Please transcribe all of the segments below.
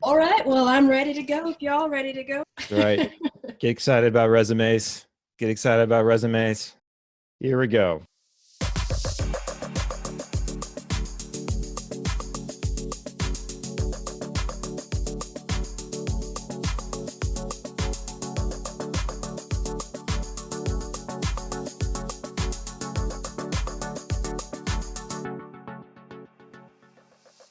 All right. Well, I'm ready to go if y'all ready to go. All right. Get excited about resumes. Get excited about resumes. Here we go.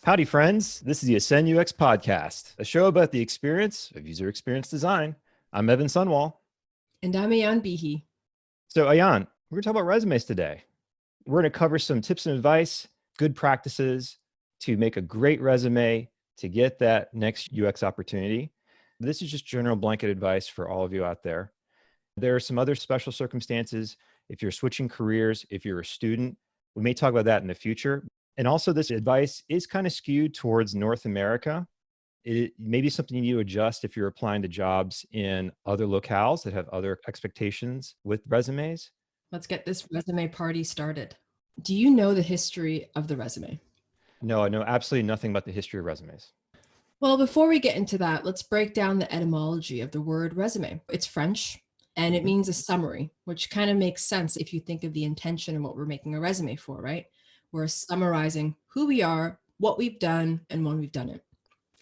Howdy, friends. This is the Ascend UX podcast, a show about the experience of user experience design. I'm Evan Sunwall. And I'm Ayan Behe. So, Ayan, we're going to talk about resumes today. We're going to cover some tips and advice, good practices to make a great resume to get that next UX opportunity. This is just general blanket advice for all of you out there. There are some other special circumstances. If you're switching careers, if you're a student, we may talk about that in the future. And also, this advice is kind of skewed towards North America. It may be something you need to adjust if you're applying to jobs in other locales that have other expectations with resumes. Let's get this resume party started. Do you know the history of the resume? No, I know absolutely nothing about the history of resumes. Well, before we get into that, let's break down the etymology of the word resume. It's French, and it means a summary, which kind of makes sense if you think of the intention and what we're making a resume for, right? We're summarizing who we are, what we've done, and when we've done it.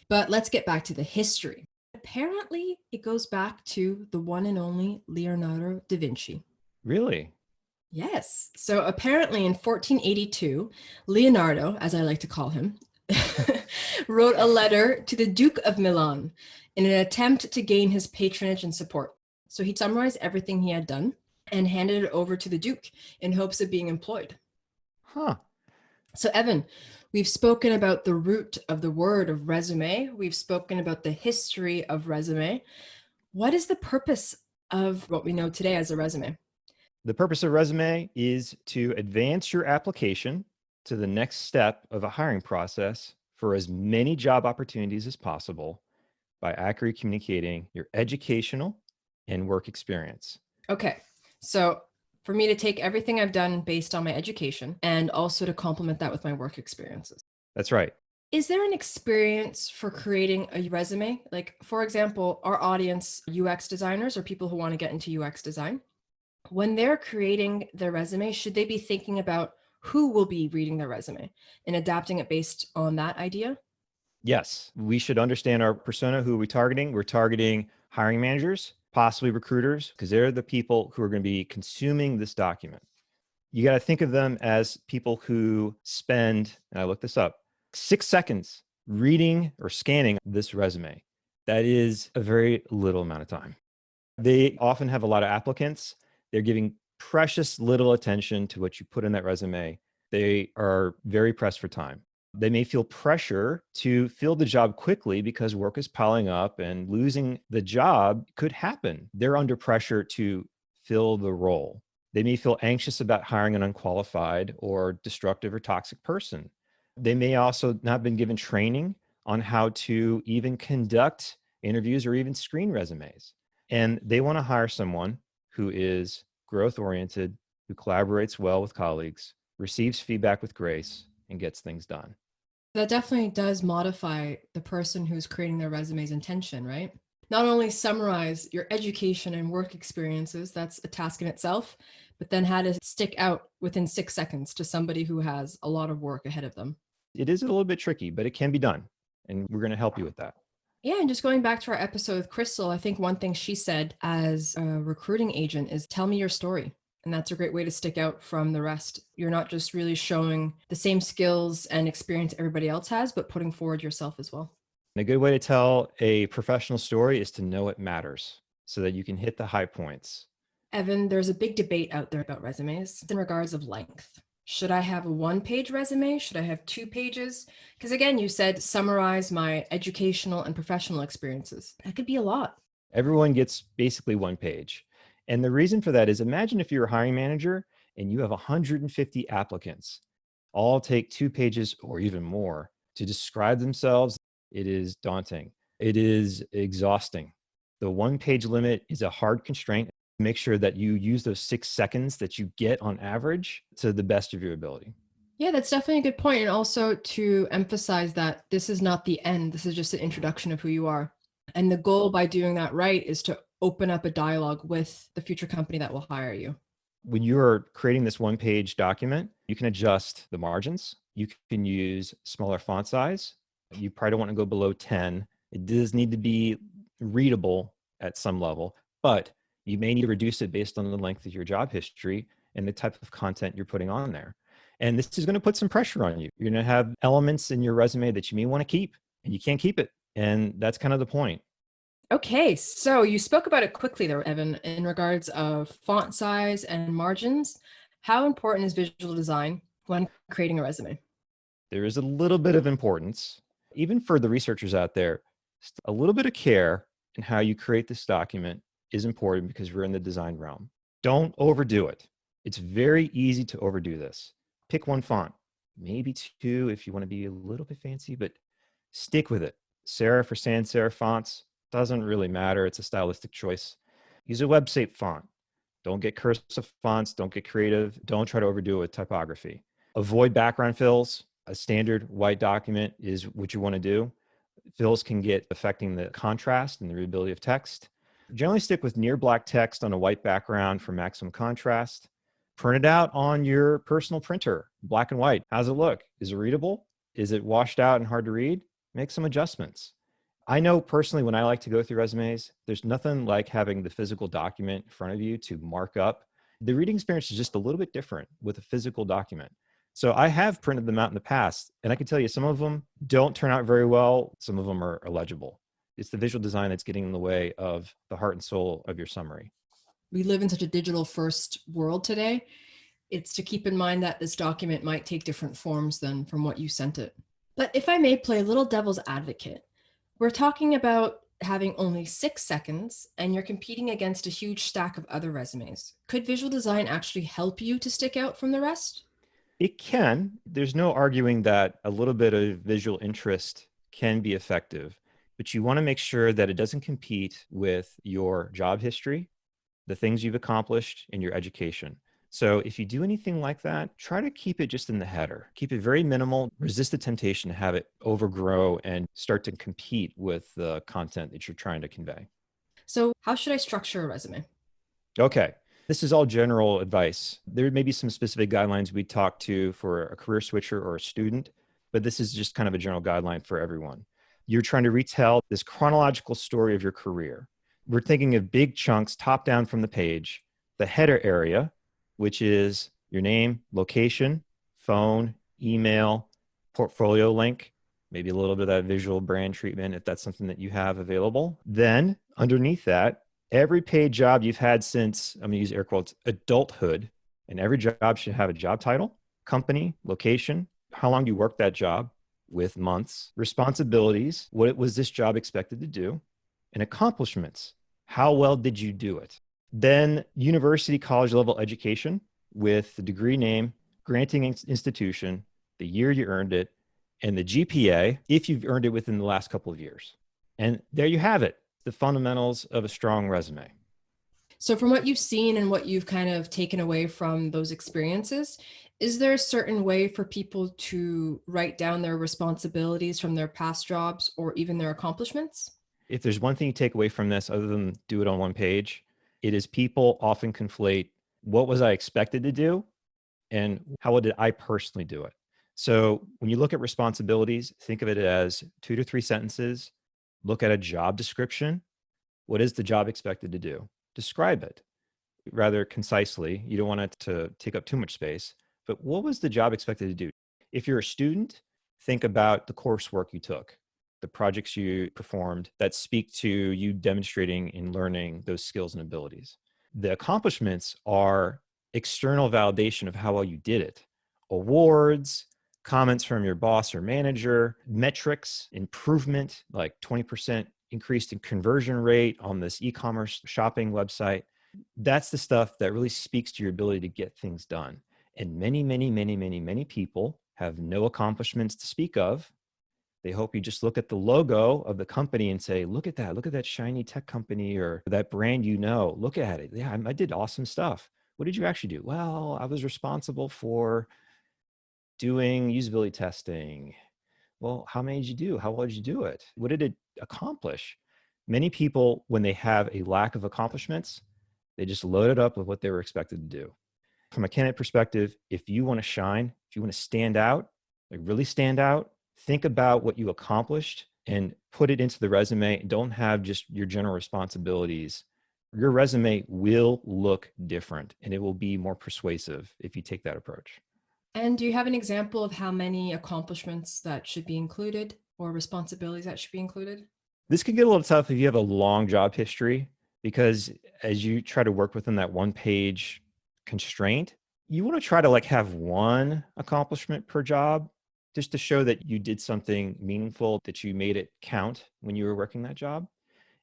But let's get back to the history. Apparently, it goes back to the one and only Leonardo da Vinci. Really? Yes. So apparently in 1482, Leonardo, as I like to call him, wrote a letter to the Duke of Milan in an attempt to gain his patronage and support. So he summarized everything he had done and handed it over to the Duke in hopes of being employed. Huh. So Evan, we've spoken about the root of the word of resume. We've spoken about the history of resume. What is the purpose of what we know today as a resume? The purpose of resume is to advance your application to the next step of a hiring process for as many job opportunities as possible by accurately communicating your educational and work experience. Okay. So for me to take everything I've done based on my education and also to complement that with my work experiences. That's right. Is there an experience for creating a resume? Like, for example, our audience, UX designers or people who want to get into UX design, when they're creating their resume, should they be thinking about who will be reading their resume and adapting it based on that idea? Yes, we should understand our persona. Who are we targeting? We're targeting hiring managers, possibly recruiters, because they're the people who are going to be consuming this document. You got to think of them as people who spend, and I looked this up, 6 seconds reading or scanning this resume. That is a very little amount of time. They often have a lot of applicants. They're giving precious little attention to what you put in that resume. They are very pressed for time. They may feel pressure to fill the job quickly because work is piling up and losing the job could happen. They're under pressure to fill the role. They may feel anxious about hiring an unqualified or destructive or toxic person. They may also not have been given training on how to even conduct interviews or even screen resumes. And they want to hire someone who is growth-oriented, who collaborates well with colleagues, receives feedback with grace, and gets things done. That definitely does modify the person who's creating their resume's intention, right? Not only summarize your education and work experiences, that's a task in itself, but then how to stick out within 6 seconds to somebody who has a lot of work ahead of them. It is a little bit tricky, but it can be done. And we're going to help you with that. Yeah, and just going back to our episode with Crystal, I think one thing she said as a recruiting agent is tell me your story. And that's a great way to stick out from the rest. You're not just really showing the same skills and experience everybody else has, but putting forward yourself as well. And a good way to tell a professional story is to know it matters so that you can hit the high points. Evan, there's a big debate out there about resumes in regards of length. Should I have a 1-page resume? Should I have 2 pages? Because again, you said summarize my educational and professional experiences. That could be a lot. Everyone gets basically 1 page. And the reason for that is imagine if you're a hiring manager and you have 150 applicants, all take 2 pages or even more to describe themselves. It is daunting. It is exhausting. The 1-page limit is a hard constraint. Make sure that you use those 6 seconds that you get on average to the best of your ability. Yeah, that's definitely a good point. And also to emphasize that this is not the end, this is just an introduction of who you are. And the goal by doing that right is to open up a dialogue with the future company that will hire you. When you're creating this one-page document, you can adjust the margins. You can use smaller font size. You probably don't want to go below 10. It does need to be readable at some level, but you may need to reduce it based on the length of your job history and the type of content you're putting on there. And this is going to put some pressure on you. You're going to have elements in your resume that you may want to keep, and you can't keep it. And that's kind of the point. Okay, so you spoke about it quickly there, Evan, in regards of font size and margins. How important is visual design when creating a resume? There is a little bit of importance, even for the researchers out there. A little bit of care in how you create this document is important because we're in the design realm. Don't overdo it. It's very easy to overdo this. Pick one font, maybe two if you want to be a little bit fancy, but stick with it. Serif or sans serif fonts doesn't really matter. It's a stylistic choice. Use a website font. Don't get cursive fonts. Don't get creative. Don't try to overdo it with typography. Avoid background fills. A standard white document is what you want to do. Fills can get affecting the contrast and the readability of text. Generally stick with near black text on a white background for maximum contrast. Print it out on your personal printer, black and white. How's it look? Is it readable? Is it washed out and hard to read? Make some adjustments. I know personally when I like to go through resumes, there's nothing like having the physical document in front of you to mark up. The reading experience is just a little bit different with a physical document. So I have printed them out in the past, and I can tell you some of them don't turn out very well. Some of them are illegible. It's the visual design that's getting in the way of the heart and soul of your summary. We live in such a digital first world today. It's to keep in mind that this document might take different forms than from what you sent it. But if I may play a little devil's advocate, we're talking about having only 6 seconds and you're competing against a huge stack of other resumes. Could visual design actually help you to stick out from the rest? It can. There's no arguing that a little bit of visual interest can be effective, but you want to make sure that it doesn't compete with your job history, the things you've accomplished, in your education. So if you do anything like that, try to keep it just in the header. Keep it very minimal. Resist the temptation to have it overgrow and start to compete with the content that you're trying to convey. So, how should I structure a resume? Okay. This is all general advice. There may be some specific guidelines we talk to for a career switcher or a student, but this is just kind of a general guideline for everyone. You're trying to retell this chronological story of your career. We're thinking of big chunks top down from the page, the header area, which is your name, location, phone, email, portfolio link, maybe a little bit of that visual brand treatment if that's something that you have available. Then underneath that, every paid job you've had since, I'm going to use air quotes, adulthood, and every job should have a job title, company, location, how long you worked that job with months, responsibilities, what was this job expected to do, and accomplishments. How well did you do it? Then university, college level education with the degree name, granting institution, the year you earned it, and the GPA if you've earned it within the last couple of years. And there you have it, the fundamentals of a strong resume. So, from what you've seen and what you've kind of taken away from those experiences, is there a certain way for people to write down their responsibilities from their past jobs or even their accomplishments? If there's one thing you take away from this, other than do it on one page, it is people often conflate what was I expected to do and how did I personally do it. So when you look at responsibilities, think of it as 2 to 3 sentences. Look at a job description. What is the job expected to do? Describe it rather concisely. You don't want it to take up too much space, but what was the job expected to do? If you're a student, think about the coursework you took, the projects you performed that speak to you demonstrating and learning those skills and abilities. The accomplishments are external validation of how well you did it. Awards, comments from your boss or manager, metrics, improvement, like 20% increased in conversion rate on this e-commerce shopping website. That's the stuff that really speaks to your ability to get things done. And many people have no accomplishments to speak of. They hope you just look at the logo of the company and say, look at that shiny tech company or that brand, look at it. Yeah, I did awesome stuff. What did you actually do? Well, I was responsible for doing usability testing. Well, how many did you do? How well did you do it? What did it accomplish? Many people, when they have a lack of accomplishments, they just load it up with what they were expected to do. From a candidate perspective, if you want to shine, if you want to stand out, like really stand out, think about what you accomplished and put it into the resume. Don't have just your general responsibilities. Your resume will look different and it will be more persuasive if you take that approach. And do you have an example of how many accomplishments that should be included or responsibilities that should be included? This could get a little tough if you have a long job history, because as you try to work within that one page constraint, you want to try to like have one accomplishment per job just to show that you did something meaningful, that you made it count when you were working that job.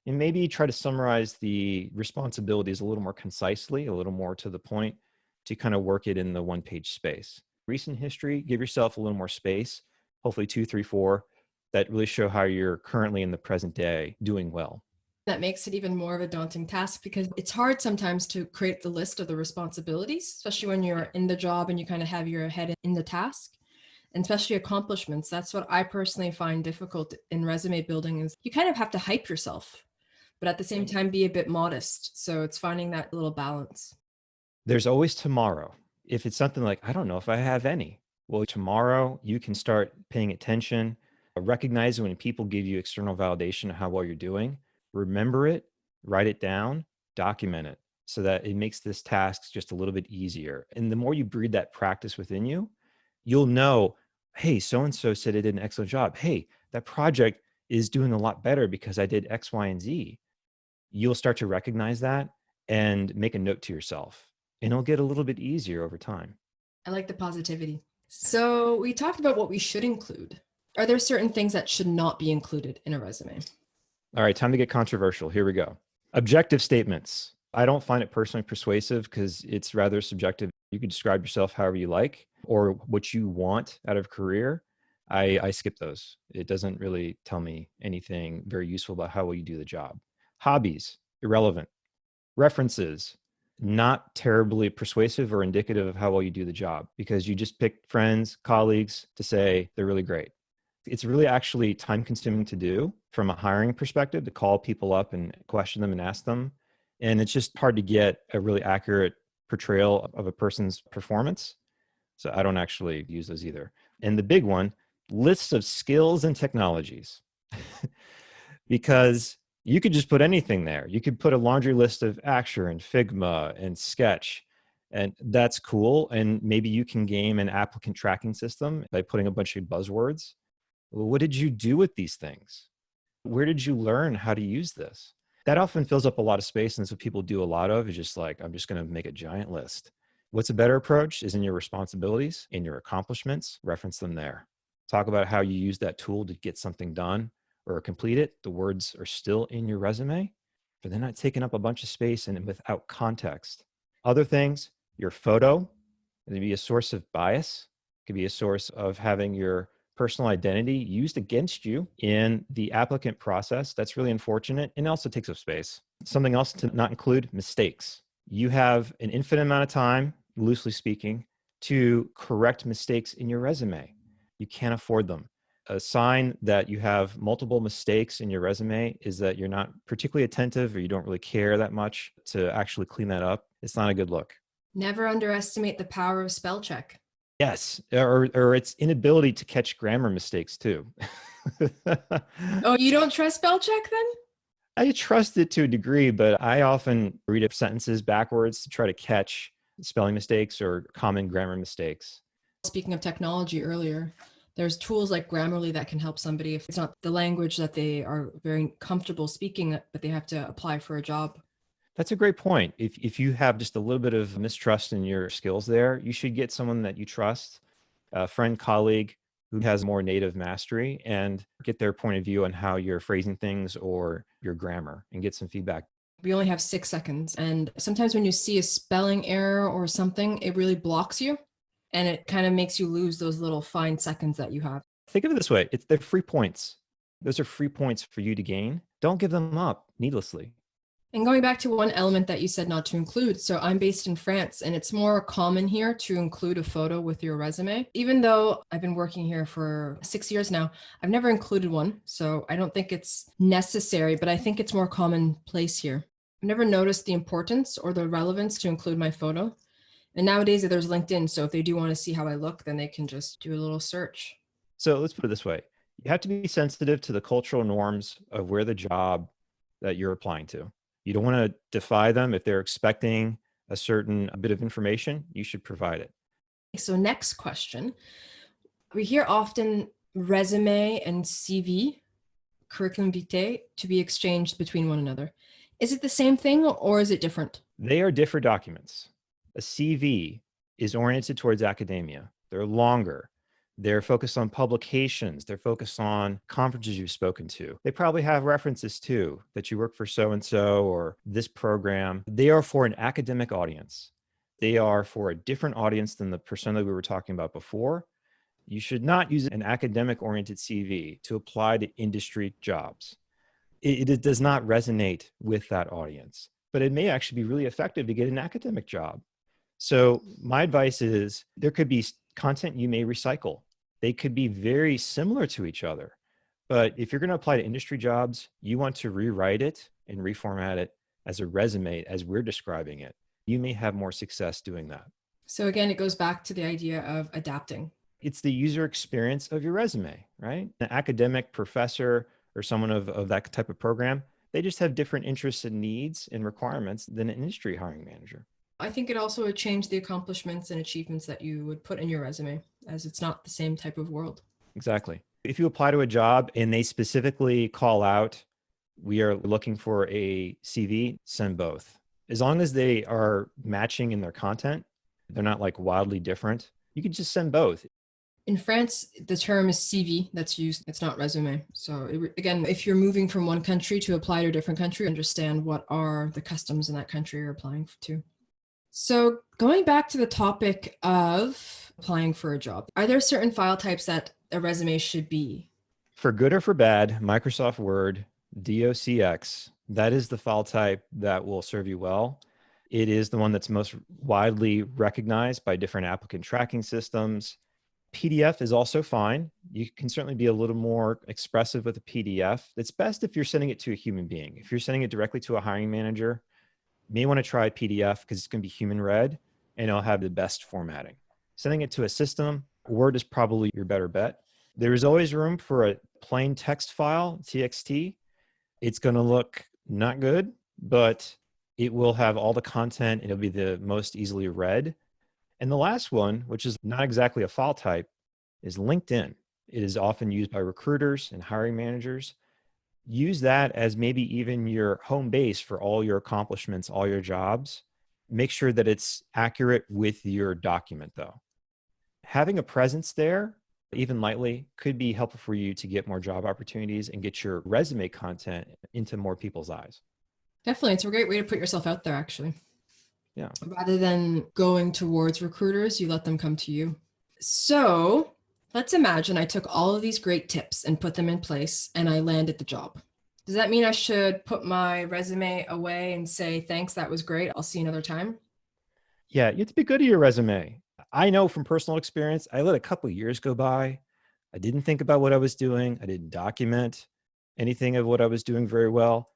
And maybe try to summarize the responsibilities a little more concisely, a little more to the point, to kind of work it in the one page space. Recent history, give yourself a little more space, hopefully 2, 3, 4, that really show how you're currently in the present day doing well. That makes it even more of a daunting task because it's hard sometimes to create the list of the responsibilities, especially when you're in the job and you kind of have your head in the task, and especially accomplishments. That's what I personally find difficult in resume building is you kind of have to hype yourself, but at the same time be a bit modest. So it's finding that little balance. There's always tomorrow. If it's something like, I don't know if I have any, well, tomorrow you can start paying attention, recognize when people give you external validation of how well you're doing, remember it, write it down, document it so that it makes this task just a little bit easier. And the more you breed that practice within you, you'll know, hey, so-and-so said I did an excellent job. Hey, that project is doing a lot better because I did X, Y, and Z. You'll start to recognize that and make a note to yourself, and it'll get a little bit easier over time. I like the positivity. So we talked about what we should include. Are there certain things that should not be included in a resume? All right, time to get controversial. Here we go. Objective statements. I don't find it personally persuasive because it's rather subjective. You can describe yourself however you like or what you want out of a career. I skip those. It doesn't really tell me anything very useful about how well you do the job. Hobbies, irrelevant. References, not terribly persuasive or indicative of how well you do the job because you just picked friends, colleagues to say they're really great. It's really actually time consuming to do from a hiring perspective to call people up and question them and ask them. And it's just hard to get a really accurate portrayal of a person's performance. So I don't actually use those either. And the big one, lists of skills and technologies. Because you could just put anything there. You could put a laundry list of Acture and Figma and Sketch, and that's cool. And maybe you can game an applicant tracking system by putting a bunch of buzzwords. Well, what did you do with these things? Where did you learn how to use this? That often fills up a lot of space, and that's what people do a lot of, is just like, I'm just going to make a giant list. What's a better approach is in your responsibilities, in your accomplishments, reference them there. Talk about how you use that tool to get something done or complete it. The words are still in your resume, but they're not taking up a bunch of space and without context. Other things, your photo, it can be a source of bias. It could be a source of having your personal identity used against you in the applicant process. That's really unfortunate and also takes up space. Something else to not include, mistakes. You have an infinite amount of time, loosely speaking, to correct mistakes in your resume. You can't afford them. A sign that you have multiple mistakes in your resume is that you're not particularly attentive or you don't really care that much to actually clean that up. It's not a good look. Never underestimate the power of spell check. Yes, or its inability to catch grammar mistakes too. Oh, you don't trust spell check then? I trust it to a degree, but I often read sentences backwards to try to catch spelling mistakes or common grammar mistakes. Speaking of technology earlier, there's tools like Grammarly that can help somebody if it's not the language that they are very comfortable speaking, but they have to apply for a job. That's a great point. If you have just a little bit of mistrust in your skills there, you should get someone that you trust, a friend, colleague who has more native mastery, and get their point of view on how you're phrasing things or your grammar and get some feedback. We only have 6 seconds. And sometimes when you see a spelling error or something, it really blocks you and it kind of makes you lose those little fine seconds that you have. Think of it this way. They're free points. Those are free points for you to gain. Don't give them up needlessly. And going back to one element that you said not to include, so I'm based in France and it's more common here to include a photo with your resume. Even though I've been working here for 6 years now, I've never included one. So I don't think it's necessary, but I think it's more commonplace here. I've never noticed the importance or the relevance to include my photo. And nowadays there's LinkedIn. So if they do want to see how I look, then they can just do a little search. So let's put it this way. You have to be sensitive to the cultural norms of where the job that you're applying to. You don't want to defy them. If they're expecting a certain bit of information, you should provide it. So next question. We hear often resume and CV, curriculum vitae, to be exchanged between one another. Is it the same thing or is it different? They are different documents. A CV is oriented towards academia. They're longer. They're focused on publications. They're focused on conferences you've spoken to. They probably have references too, that you work for so and so or this program. They are for an academic audience. They are for a different audience than the persona we were talking about before. You should not use an academic oriented CV to apply to industry jobs. It does not resonate with that audience, but it may actually be really effective to get an academic job. So my advice is there could be content you may recycle. They could be very similar to each other. But if you're going to apply to industry jobs, you want to rewrite it and reformat it as a resume as we're describing it. You may have more success doing that. So again, it goes back to the idea of adapting. It's the user experience of your resume, right? An academic professor or someone of that type of program, they just have different interests and needs and requirements than an industry hiring manager. I think it also would change the accomplishments and achievements that you would put in your resume, as it's not the same type of world. Exactly. If you apply to a job and they specifically call out, we are looking for a CV, send both. As long as they are matching in their content, they're not like wildly different, you could just send both. In France, the term is CV that's used. It's not resume. So again, if you're moving from one country to apply to a different country, understand what are the customs in that country you're applying to. So going back to the topic of applying for a job, are there certain file types that a resume should be? For good or for bad, Microsoft Word, DOCX, that is the file type that will serve you well. It is the one that's most widely recognized by different applicant tracking systems. PDF is also fine. You can certainly be a little more expressive with a PDF. It's best if you're sending it to a human being. If you're sending it directly to a hiring manager, you may want to try PDF because it's going to be human read and it'll have the best formatting. Sending it to a system, Word is probably your better bet. There is always room for a plain text file, TXT. It's going to look not good, but it will have all the content and it'll be the most easily read. And the last one, which is not exactly a file type, is LinkedIn. It is often used by recruiters and hiring managers. Use that as maybe even your home base for all your accomplishments, all your jobs. Make sure that it's accurate with your document though. Having a presence there, even lightly, could be helpful for you to get more job opportunities and get your resume content into more people's eyes. Definitely. It's a great way to put yourself out there, actually. Yeah. Rather than going towards recruiters, you let them come to you. So let's imagine I took all of these great tips and put them in place and I landed the job. Does that mean I should put my resume away and say, thanks, that was great, I'll see you another time? Yeah, you have to be good at your resume. I know from personal experience, I let a couple of years go by. I didn't think about what I was doing. I didn't document anything of what I was doing very well.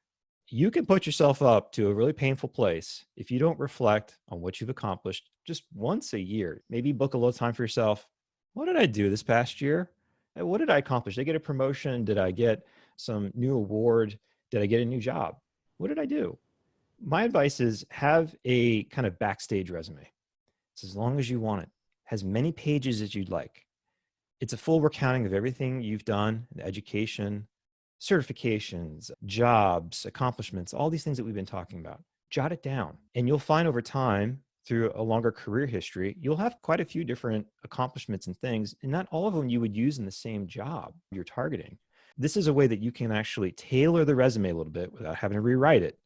You can put yourself up to a really painful place if you don't reflect on what you've accomplished just once a year. Maybe book a little time for yourself. What did I do this past year? And what did I accomplish? Did I get a promotion? Did I get some new award? Did I get a new job? What did I do? My advice is have a kind of backstage resume. It's as long as you want it. Has many pages as you'd like. It's a full recounting of everything you've done in education, certifications, jobs, accomplishments, all these things that we've been talking about. Jot it down. And you'll find over time, through a longer career history, you'll have quite a few different accomplishments and things, and not all of them you would use in the same job you're targeting. This is a way that you can actually tailor the resume a little bit without having to rewrite it,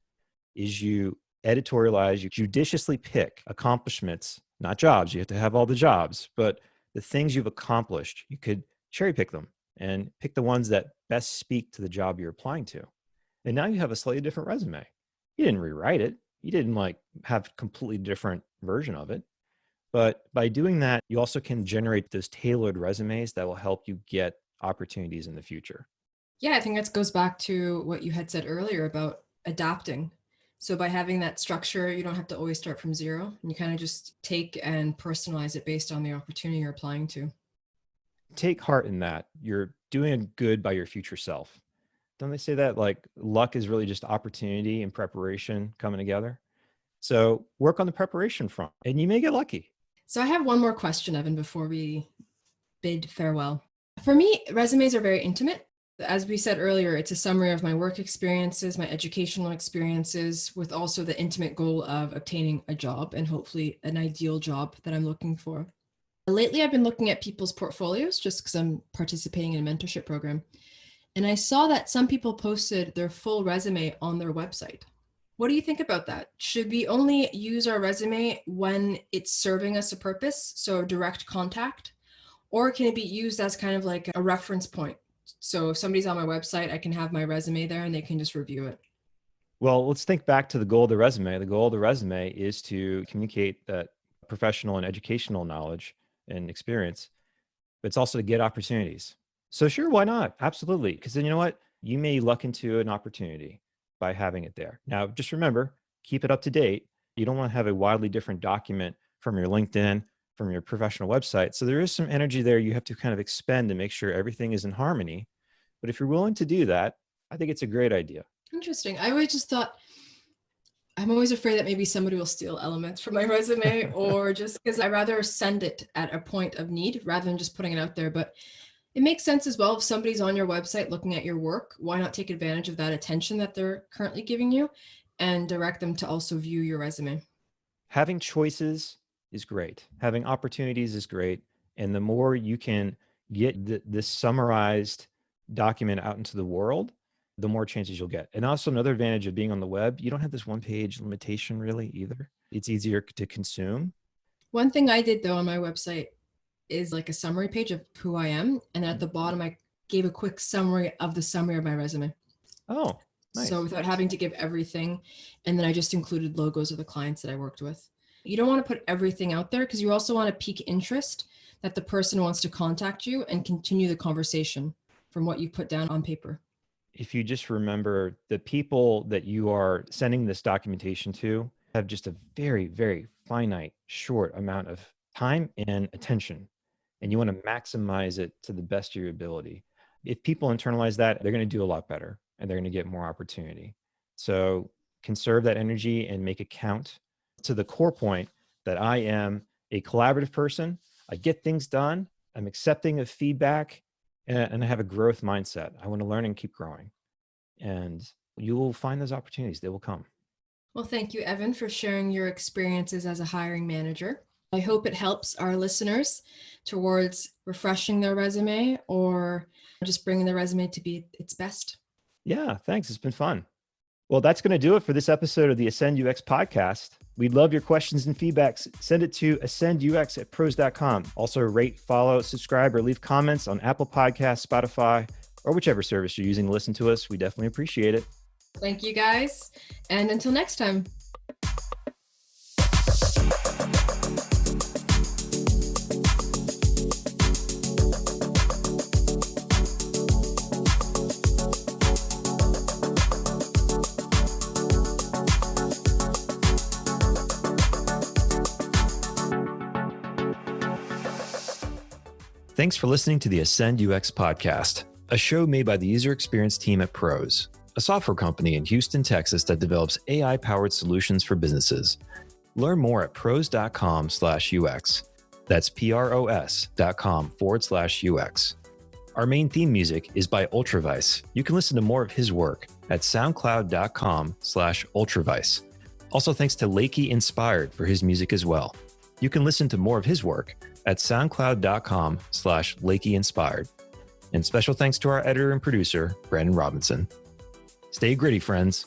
is you editorialize, you judiciously pick accomplishments, not jobs. You have to have all the jobs, but the things you've accomplished, you could cherry pick them and pick the ones that best speak to the job you're applying to. And now you have a slightly different resume. You didn't rewrite it. You didn't like have a completely different version of it. But by doing that, you also can generate those tailored resumes that will help you get opportunities in the future. Yeah, I think that goes back to what you had said earlier about adapting. So by having that structure, you don't have to always start from zero. And you kind of just take and personalize it based on the opportunity you're applying to. Take heart in that. You're doing good by your future self. Don't they say that like luck is really just opportunity and preparation coming together? So work on the preparation front and you may get lucky. So I have one more question, Evan, before we bid farewell. For me, resumes are very intimate. As we said earlier, it's a summary of my work experiences, my educational experiences, with also the intimate goal of obtaining a job and hopefully an ideal job that I'm looking for. Lately, I've been looking at people's portfolios just because I'm participating in a mentorship program. And I saw that some people posted their full resume on their website. What do you think about that? Should we only use our resume when it's serving us a purpose, so direct contact? Or can it be used as kind of like a reference point? So if somebody's on my website, I can have my resume there and they can just review it. Well, let's think back to the goal of the resume. The goal of the resume is to communicate that professional and educational knowledge and experience, but it's also to get opportunities. So sure, why not? Absolutely. Because then you know what? You may luck into an opportunity by having it there. Now, just remember, keep it up to date. You don't want to have a wildly different document from your LinkedIn, from your professional website. So there is some energy there you have to kind of expend to make sure everything is in harmony. But if you're willing to do that, I think it's a great idea. Interesting. I always just thought, I'm always afraid that maybe somebody will steal elements from my resume or just because I'd rather send it at a point of need rather than just putting it out there. But it makes sense as well. If somebody's on your website looking at your work, why not take advantage of that attention that they're currently giving you and direct them to also view your resume? Having choices is great. Having opportunities is great. And the more you can get this summarized document out into the world, the more chances you'll get. And also another advantage of being on the web, you don't have this one page limitation really either. It's easier to consume. One thing I did though on my website is like a summary page of who I am. And at the bottom, I gave a quick summary of the summary of my resume. Oh, nice. So without having to give everything. And then I just included logos of the clients that I worked with. You don't want to put everything out there because you also want to pique interest that the person wants to contact you and continue the conversation from what you put down on paper. If you just remember the people that you are sending this documentation to have just a very, very finite, short amount of time and attention, and you want to maximize it to the best of your ability. If people internalize that, they're going to do a lot better and they're going to get more opportunity. So conserve that energy and make it count to the core point that I am a collaborative person. I get things done. I'm accepting of feedback and I have a growth mindset. I want to learn and keep growing. And you will find those opportunities. They will come. Well, thank you, Evan, for sharing your experiences as a hiring manager. I hope it helps our listeners towards refreshing their resume or just bringing their resume to be its best. Yeah, thanks. It's been fun. Well, that's going to do it for this episode of the Ascend UX podcast. We'd love your questions and feedbacks. Send it to ascendux@pros.com. Also rate, follow, subscribe, or leave comments on Apple Podcasts, Spotify, or whichever service you're using to listen to us. We definitely appreciate it. Thank you, guys. And until next time. Thanks for listening to the Ascend UX podcast, a show made by the user experience team at Pros, a software company in Houston, Texas that develops AI-powered solutions for businesses. Learn more at pros.com/UX. That's pros.com/UX. Our main theme music is by Ultravice. You can listen to more of his work at soundcloud.com/Ultravice. Also, thanks to Lakey Inspired for his music as well. You can listen to more of his work at soundcloud.com/LakeyInspired. And special thanks to our editor and producer, Brandon Robinson. Stay gritty, friends.